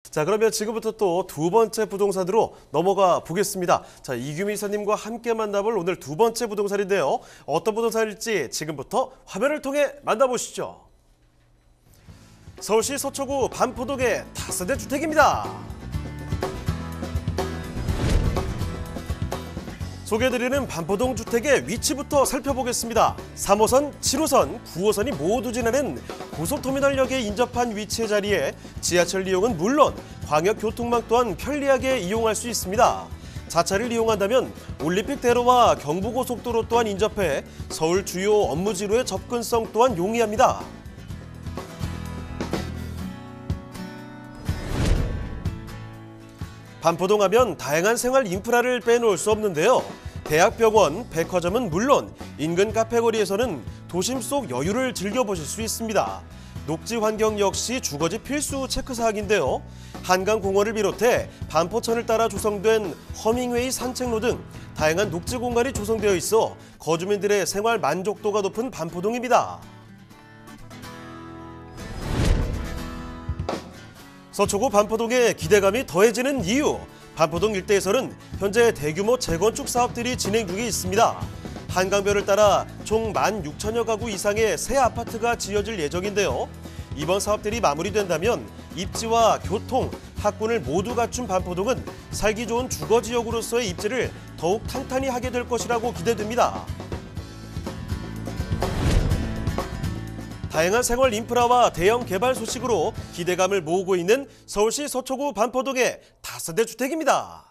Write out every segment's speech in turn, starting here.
자, 그러면 지금부터 또 두 번째 부동산으로 넘어가 보겠습니다. 자, 이규민 이사님과 함께 만나볼 오늘 두 번째 부동산인데요. 어떤 부동산일지 지금부터 화면을 통해 만나보시죠. 서울시 서초구 반포동의 다세대 주택입니다. 소개해드리는 반포동 주택의 위치부터 살펴보겠습니다. 3호선, 7호선, 9호선이 모두 지나는 고속터미널역에 인접한 위치의 자리에 지하철 이용은 물론 광역교통망 또한 편리하게 이용할 수 있습니다. 자차를 이용한다면 올림픽대로와 경부고속도로 또한 인접해 서울 주요 업무지로의 접근성 또한 용이합니다. 반포동 하면 다양한 생활 인프라를 빼놓을 수 없는데요. 대학병원, 백화점은 물론 인근 카페거리에서는 도심 속 여유를 즐겨보실 수 있습니다. 녹지 환경 역시 주거지 필수 체크사항인데요. 한강공원을 비롯해 반포천을 따라 조성된 허밍웨이 산책로 등 다양한 녹지 공간이 조성되어 있어 거주민들의 생활 만족도가 높은 반포동입니다. 서초구 반포동에 기대감이 더해지는 이유, 반포동 일대에서는 현재 대규모 재건축 사업들이 진행 중에 있습니다. 한강변을 따라 총 16,000여 가구 이상의 새 아파트가 지어질 예정인데요. 이번 사업들이 마무리된다면 입지와 교통, 학군을 모두 갖춘 반포동은 살기 좋은 주거지역으로서의 입지를 더욱 탄탄히 하게 될 것이라고 기대됩니다. 다양한 생활 인프라와 대형 개발 소식으로 기대감을 모으고 있는 서울시 서초구 반포동의 다세대 주택입니다.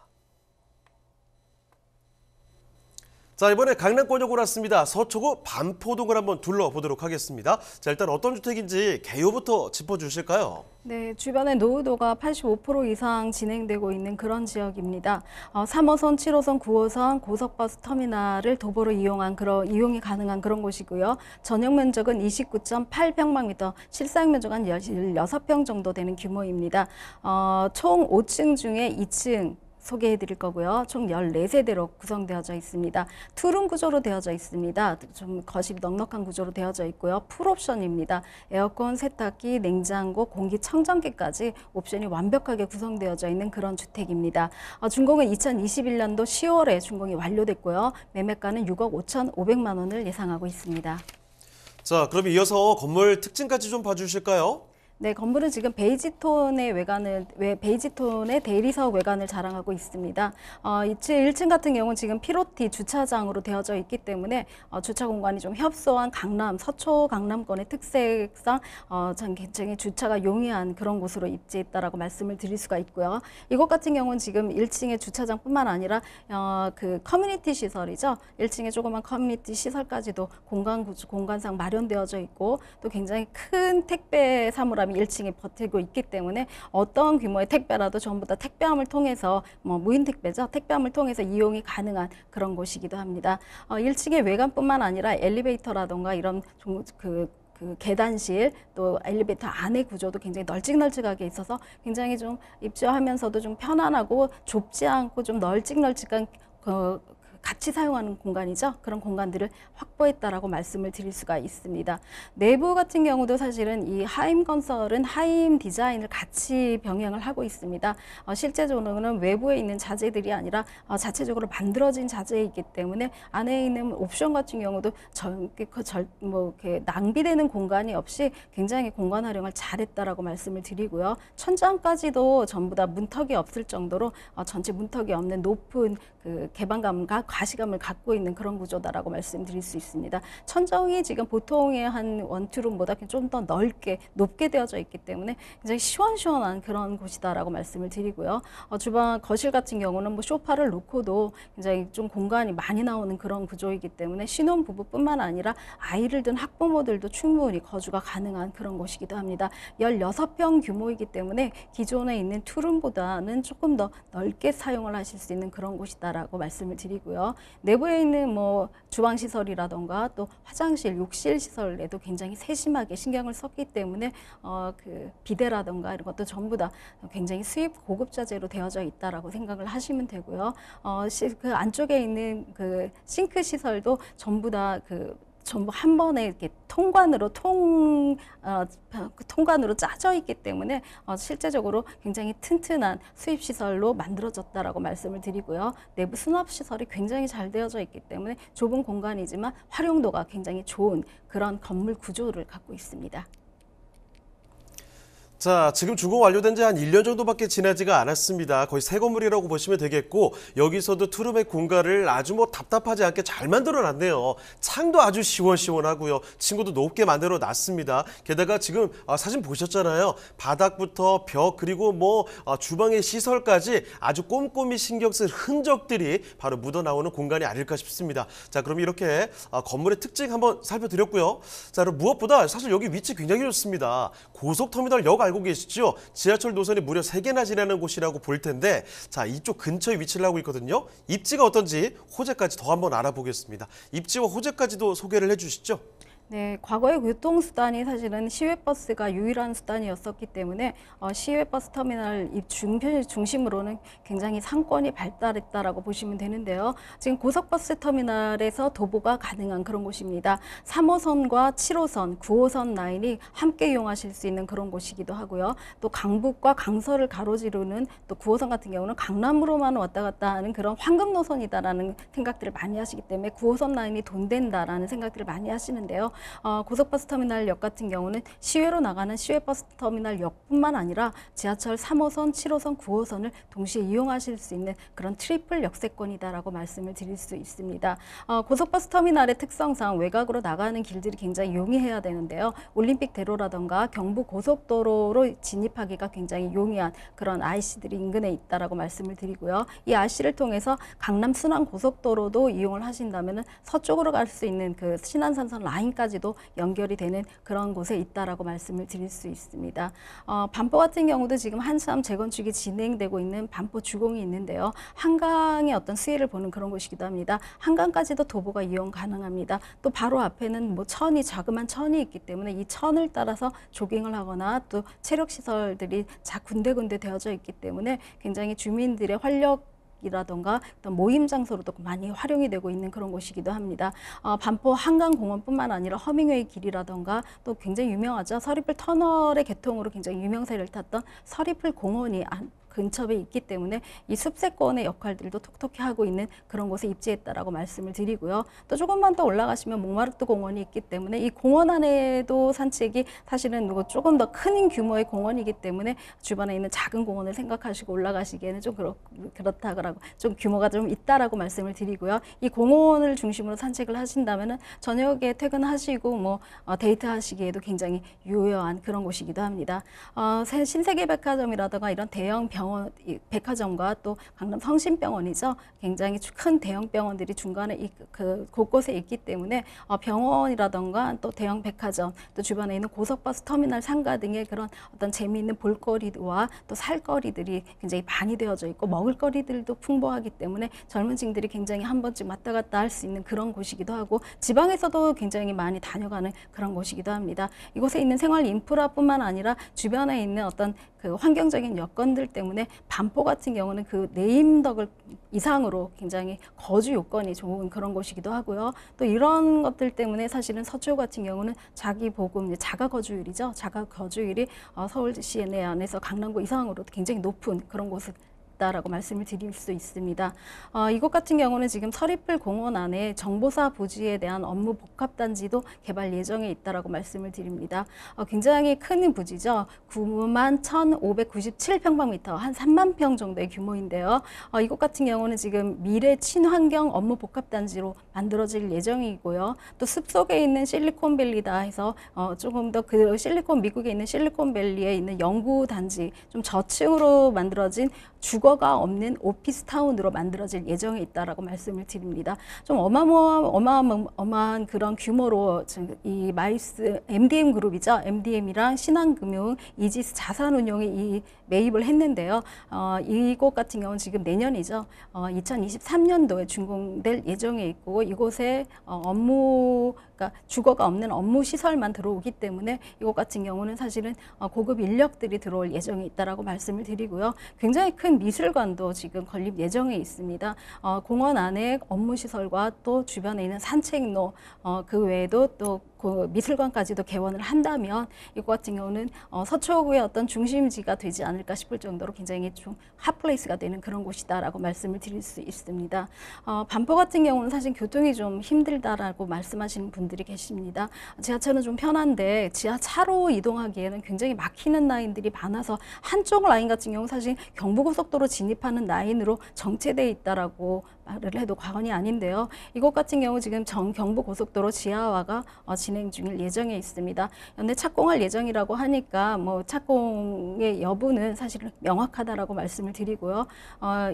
자, 이번에 강남권역으로 왔습니다. 서초구 반포동을 한번 둘러보도록 하겠습니다. 자, 일단 어떤 주택인지 개요부터 짚어주실까요? 네, 주변에 노후도가 85% 이상 진행되고 있는 그런 지역입니다. 3호선, 7호선, 9호선 고속버스 터미널을 도보로 이용이 가능한 그런 곳이고요. 전용 면적은 29.8평방미터, 실사용 면적은 16평 정도 되는 규모입니다. 총 5층 중에 2층 소개해드릴 거고요. 총 14세대로 구성되어져 있습니다. 투룸 구조로 되어져 있습니다. 좀 거실이 넉넉한 구조로 되어져 있고요. 풀옵션입니다. 에어컨, 세탁기, 냉장고, 공기청정기까지 옵션이 완벽하게 구성되어져 있는 그런 주택입니다. 준공은 2021년도 10월에 준공이 완료됐고요. 매매가는 6억 5,500만 원을 예상하고 있습니다. 자, 그럼 이어서 건물 특징까지 좀 봐주실까요? 네, 건물은 지금 베이지톤의 대리석 외관을 자랑하고 있습니다. 1층 같은 경우는 지금 피로티 주차장으로 되어져 있기 때문에 주차 공간이 좀 협소한 서초 강남권의 특색상 굉장히 주차가 용이한 그런 곳으로 입지했다라고 말씀을 드릴 수가 있고요. 이곳 같은 경우는 지금 1층의 주차장뿐만 아니라 그 커뮤니티 시설이죠. 1층에 조그만 커뮤니티 시설까지도 공간상 마련되어져 있고 또 굉장히 큰 택배 사물함 1층에 버티고 있기 때문에 어떤 규모의 택배라도 전부 다 택배함을 통해서 무인 택배죠. 택배함을 통해서 이용이 가능한 그런 곳이기도 합니다. 1층의 외관뿐만 아니라 엘리베이터라던가 이런 그 계단실 또 엘리베이터 안의 구조도 굉장히 널찍널찍하게 있어서 굉장히 좀 입주하면서도 좀 편안하고 좁지 않고 좀 널찍널찍한 같이 사용하는 공간이죠. 그런 공간들을 확보했다라고 말씀을 드릴 수가 있습니다. 내부 같은 경우도 사실은 이 하임건설은 하임 디자인을 같이 병행을 하고 있습니다. 실제적으로는 외부에 있는 자재들이 아니라 자체적으로 만들어진 자재이기 때문에 안에 있는 옵션 같은 경우도 이렇게 낭비되는 공간이 없이 굉장히 공간 활용을 잘했다라고 말씀을 드리고요. 천장까지도 전부 다 문턱이 없을 정도로 전체 문턱이 없는 높은 그 개방감과 가시감을 갖고 있는 그런 구조다라고 말씀드릴 수 있습니다. 천정이 지금 보통의 한 원투룸보다 좀 더 높게 되어져 있기 때문에 굉장히 시원시원한 그런 곳이다라고 말씀을 드리고요. 주방 거실 같은 경우는 소파를 놓고도 굉장히 좀 공간이 많이 나오는 그런 구조이기 때문에 신혼부부뿐만 아니라 아이를 둔 학부모들도 충분히 거주가 가능한 그런 곳이기도 합니다. 16평 규모이기 때문에 기존에 있는 투룸보다는 조금 더 넓게 사용을 하실 수 있는 그런 곳이다라고 말씀을 드리고요. 내부에 있는 주방 시설이라던가 또 화장실, 욕실 시설에도 굉장히 세심하게 신경을 썼기 때문에 그 비데라던가 이런 것도 전부 다 굉장히 수입 고급 자재로 되어져 있다라고 생각을 하시면 되고요. 그 안쪽에 있는 그 싱크 시설도 전부 다 전부 한 번에 이렇게 통관으로 짜져 있기 때문에 실제적으로 굉장히 튼튼한 수입 시설로 만들어졌다라고 말씀을 드리고요. 내부 수납 시설이 굉장히 잘 되어져 있기 때문에 좁은 공간이지만 활용도가 굉장히 좋은 그런 건물 구조를 갖고 있습니다. 자, 지금 준공 완료된 지 한 1년 정도밖에 지나지가 않았습니다. 거의 새 건물이라고 보시면 되겠고, 여기서도 투룸의 공간을 아주 답답하지 않게 잘 만들어 놨네요. 창도 아주 시원시원하고요. 층고도 높게 만들어 놨습니다. 게다가 지금 사진 보셨잖아요. 바닥부터 벽 그리고 주방의 시설까지 아주 꼼꼼히 신경 쓴 흔적들이 바로 묻어 나오는 공간이 아닐까 싶습니다. 자, 그럼 이렇게 건물의 특징 한번 살펴드렸고요. 자, 그럼 무엇보다 사실 여기 위치 굉장히 좋습니다. 고속터미널역 알고 계시죠? 지하철 노선이 무려 3개나 지나는 곳이라고 볼 텐데, 자, 이쪽 근처에 위치를 하고 있거든요. 입지가 어떤지 호재까지 더 한번 알아보겠습니다. 입지와 호재까지도 소개를 해주시죠. 네, 과거의 교통수단이 사실은 시외버스가 유일한 수단이었었기 때문에 시외버스 터미널 중심으로는 굉장히 상권이 발달했다라고 보시면 되는데요. 지금 고속버스 터미널에서 도보가 가능한 그런 곳입니다. 3호선과 7호선, 9호선 라인이 함께 이용하실 수 있는 그런 곳이기도 하고요. 또 강북과 강서를 가로지르는 또 9호선 같은 경우는 강남으로만 왔다 갔다 하는 그런 황금 노선이다라는 생각들을 많이 하시기 때문에 9호선 라인이 돈 된다라는 생각들을 많이 하시는데요. 고속버스 터미널역 같은 경우는 시외로 나가는 시외버스 터미널역뿐만 아니라 지하철 3호선, 7호선, 9호선을 동시에 이용하실 수 있는 그런 트리플 역세권이다라고 말씀을 드릴 수 있습니다. 고속버스 터미널의 특성상 외곽으로 나가는 길들이 굉장히 용이해야 되는데요. 올림픽대로라던가 경부고속도로로 진입하기가 굉장히 용이한 그런 IC들이 인근에 있다라고 말씀을 드리고요. 이 IC를 통해서 강남 순환고속도로도 이용을 하신다면 서쪽으로 갈 수 있는 그 신안산선 라인까지 도 연결이 되는 그런 곳에 있다라고 말씀을 드릴 수 있습니다. 반포 같은 경우도 지금 한참 재건축이 진행되고 있는 반포 주공이 있는데요. 한강의 어떤 수혜를 보는 그런 곳이기도 합니다. 한강까지도 도보가 이용 가능합니다. 또 바로 앞에는 자그마한 천이 있기 때문에 이 천을 따라서 조깅을 하거나 또 체력 시설들이 군데군데 되어져 있기 때문에 굉장히 주민들의 이라던가 어떤 모임 장소로도 많이 활용이 되고 있는 그런 곳이기도 합니다. 반포 한강공원뿐만 아니라 허밍웨이 길이라던가 또 굉장히 유명하죠. 서리풀 터널의 개통으로 굉장히 유명세를 탔던 서리풀 공원이 근처에 있기 때문에 이 숲세권의 역할들도 톡톡히 하고 있는 그런 곳에 입지했다라고 말씀을 드리고요. 또 조금만 더 올라가시면 몽마르트 공원이 있기 때문에 이 공원 안에도 산책이 사실은 조금 더 큰 규모의 공원이기 때문에 주변에 있는 작은 공원을 생각하시고 올라가시기에는 좀 그렇다고 좀 규모가 좀 있다라고 말씀을 드리고요. 이 공원을 중심으로 산책을 하신다면은 저녁에 퇴근하시고 데이트하시기에도 굉장히 유효한 그런 곳이기도 합니다. 신세계백화점이라든가 이런 대형 백화점과 또 강남 성심병원이죠. 굉장히 큰 대형 병원들이 중간에 곳곳에 있기 때문에 병원이라던가 또 대형 백화점 또 주변에 있는 고속버스 터미널 상가 등의 그런 어떤 재미있는 볼거리와 또 살거리들이 굉장히 많이 되어져 있고 먹을거리들도 풍부하기 때문에 젊은 층들이 굉장히 한 번쯤 왔다 갔다 할 수 있는 그런 곳이기도 하고 지방에서도 굉장히 많이 다녀가는 그런 곳이기도 합니다. 이곳에 있는 생활 인프라뿐만 아니라 주변에 있는 어떤 그 환경적인 여건들 때문에 반포 같은 경우는 그 네임덕을 이상으로 굉장히 거주 요건이 좋은 그런 곳이기도 하고요. 또 이런 것들 때문에 사실은 서초 같은 경우는 자가 거주율이죠. 자가 거주율이 서울시 내 안에서 강남구 이상으로 굉장히 높은 그런 곳을 라고 말씀을 드릴 수 있습니다. 이곳 같은 경우는 지금 서리풀 공원 안에 정보사 부지에 대한 업무 복합단지도 개발 예정에 있다라고 말씀을 드립니다. 굉장히 큰 부지죠. 91,597평방미터, 한 3만 평 정도의 규모인데요. 이곳 같은 경우는 지금 미래 친환경 업무 복합단지로 만들어질 예정이고요. 또 숲속에 있는 실리콘밸리다 해서 조금 더 미국에 있는 실리콘밸리에 있는 연구단지, 좀 저층으로 만들어진 주거가 없는 오피스타운으로 만들어질 예정에 있다라고 말씀을 드립니다. 좀 어마어마한 그런 규모로 이 마이스 MDM 그룹이죠. MDM이랑 신한금융, 이지스 자산운용이 매입을 했는데요. 이곳 같은 경우는 지금 내년이죠. 2023년도에 준공될 예정에 있고 이곳에 업무 그러니까 주거가 없는 업무 시설만 들어오기 때문에 이곳 같은 경우는 사실은 고급 인력들이 들어올 예정이 있다라고 말씀을 드리고요. 굉장히 큰 미술관도 지금 건립 예정에 있습니다. 공원 안에 업무 시설과 또 주변에 있는 산책로, 그 외에도 또 그 미술관까지도 개원을 한다면 이곳 같은 경우는 서초구의 어떤 중심지가 되지 않을까 싶을 정도로 굉장히 좀 핫플레이스가 되는 그런 곳이다라고 말씀을 드릴 수 있습니다. 반포 같은 경우는 사실 교통이 좀 힘들다라고 말씀하시는 분들이 계십니다. 지하철은 좀 편한데 지하차로 이동하기에는 굉장히 막히는 라인들이 많아서 한쪽 라인 같은 경우 사실 경부고속도로 진입하는 라인으로 정체되어 있다라고 말을 해도 과언이 아닌데요. 이곳 같은 경우 지금 경부고속도로 지하화가 진행 중일 예정에 있습니다. 연내 착공할 예정이라고 하니까 뭐 착공의 여부는 사실 명확하다라고 말씀을 드리고요.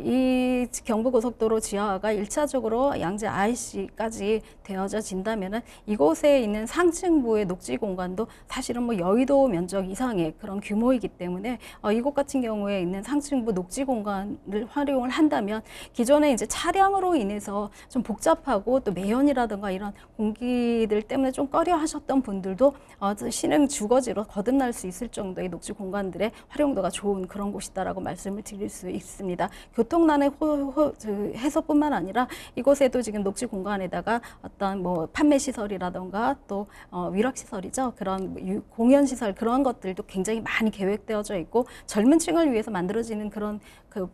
이 경부고속도로 지하화가 1차적으로 양재 IC까지 되어진다면은 이곳에 있는 상층부의 녹지 공간도 사실은 뭐 여의도 면적 이상의 그런 규모이기 때문에 이곳 같은 경우에 있는 상층부 녹지 공간을 활용을 한다면 기존에 이제 차량으로 인해서 좀 복잡하고 또 매연이라든가 이런 공기들 때문에 좀 꺼려 하셨던 분들도 신흥 주거지로 거듭날 수 있을 정도의 녹지 공간들의 활용도가 좋은 그런 곳이다라고 말씀을 드릴 수 있습니다. 교통난의 해소뿐만 아니라 이곳에도 지금 녹지 공간에다가 어떤 뭐 판매 시설이라든가 또 위락 시설이죠. 그런 공연 시설 그런 것들도 굉장히 많이 계획되어져 있고 젊은 층을 위해서 만들어지는 그런 그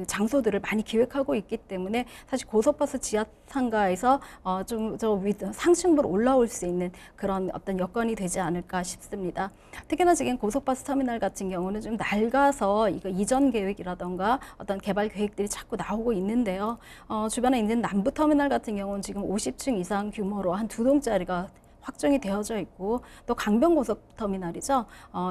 장소들을 많이 기획하고 있기 때문에 사실 고속버스 지하 상가에서 좀 상층부로 올라올 수 있는 그런 어떤 여건이 되지 않을까 싶습니다. 특히나 지금 고속버스 터미널 같은 경우는 좀 낡아서 이거 이전 계획이라던가 어떤 개발 계획들이 자꾸 나오고 있는데요. 주변에 있는 남부 터미널 같은 경우는 지금 50층 이상 규모로 한 2동짜리가 확정이 되어져 있고 또 강변고속터미널이죠.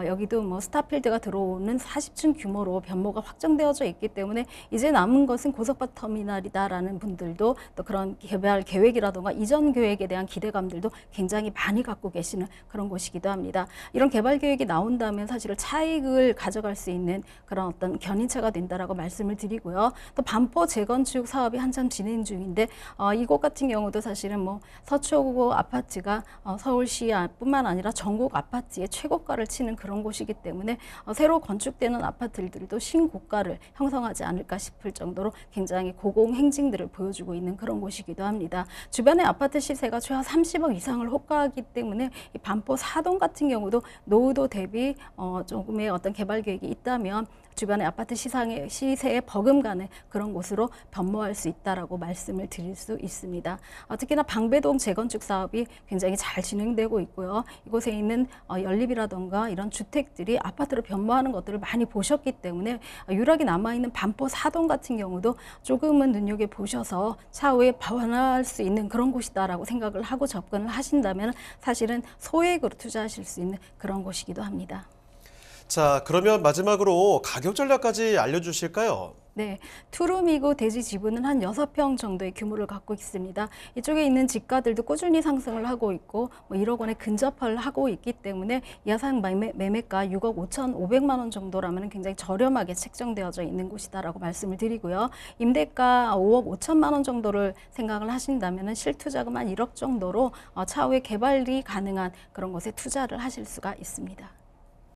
여기도 뭐 스타필드가 들어오는 40층 규모로 변모가 확정되어져 있기 때문에 이제 남은 것은 고속버스 터미널이다라는 분들도 또 그런 개발 계획이라든가 이전 계획에 대한 기대감들도 굉장히 많이 갖고 계시는 그런 곳이기도 합니다. 이런 개발 계획이 나온다면 사실은 차익을 가져갈 수 있는 그런 어떤 견인차가 된다라고 말씀을 드리고요. 또 반포 재건축 사업이 한참 진행 중인데 이곳 같은 경우도 사실은 뭐 서초구 아파트가 서울시뿐만 아니라 전국 아파트의 최고가를 치는 그런 곳이기 때문에 새로 건축되는 아파트들도 신고가를 형성하지 않을까 싶을 정도로 굉장히 고공행진들을 보여주고 있는 그런 곳이기도 합니다. 주변의 아파트 시세가 최하 30억 이상을 호가하기 때문에 이 반포 사동 같은 경우도 노후도 대비 조금의 어떤 개발 계획이 있다면 주변의 아파트 시세에 버금가는 그런 곳으로 변모할 수 있다라고 말씀을 드릴 수 있습니다. 특히나 방배동 재건축 사업이 굉장히 잘 진행되고 있고요. 이곳에 있는 연립이라던가 이런 주택들이 아파트로 변모하는 것들을 많이 보셨기 때문에 유락이 남아있는 반포 사동 같은 경우도 조금은 눈여겨보셔서 차후에 변화할 수 있는 그런 곳이다라고 생각을 하고 접근을 하신다면 사실은 소액으로 투자하실 수 있는 그런 곳이기도 합니다. 자, 그러면 마지막으로 가격 전략까지 알려주실까요? 네, 투룸이고 대지 지분은 한 6평 정도의 규모를 갖고 있습니다. 이쪽에 있는 집가들도 꾸준히 상승을 하고 있고 뭐 1억 원에 근접을 하고 있기 때문에 야상 매매가 6억 5,500만 원 정도라면 굉장히 저렴하게 책정되어져 있는 곳이다라고 말씀을 드리고요. 임대가 5억 5천만 원 정도를 생각을 하신다면 실투자금 한 1억 정도로 차후에 개발이 가능한 그런 곳에 투자를 하실 수가 있습니다.